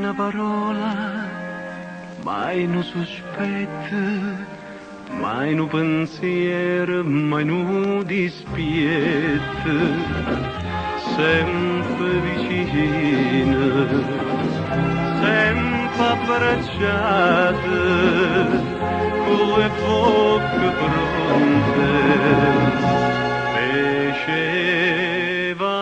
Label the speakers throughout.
Speaker 1: una parola, mai un sospetto, mai un pensiero, mai un dispietto, sempre vicino, sempre abbracciate, con le bocche pronte, faceva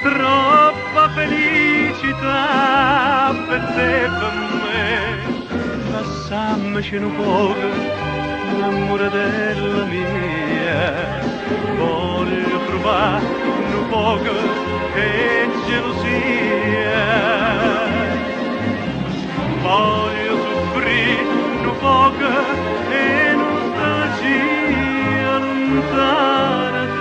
Speaker 1: troppa felicità per te e per me. Passammoci un poco, l'ammoratella mia, voglio provare un poco che gelosia, voglio soffrire un poco e nostalgia lontana te.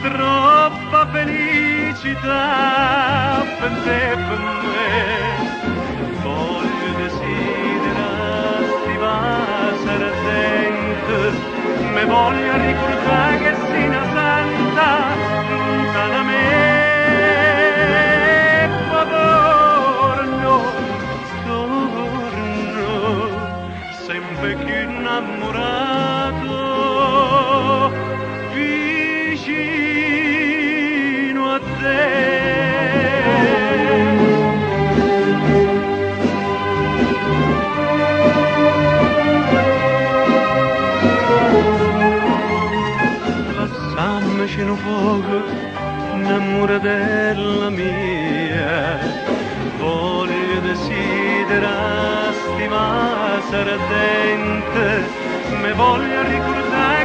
Speaker 1: Troppa felicità per te e per me. Voglio desiderarti, va ardente, me voglio ricordare che sei una santa lontana me. Ma torno, sempre più innamorato, vicino a te. Lasciamoci un poco, innamoratella mia, voglio desiderarti, ma sarà attente, me voglio ricordare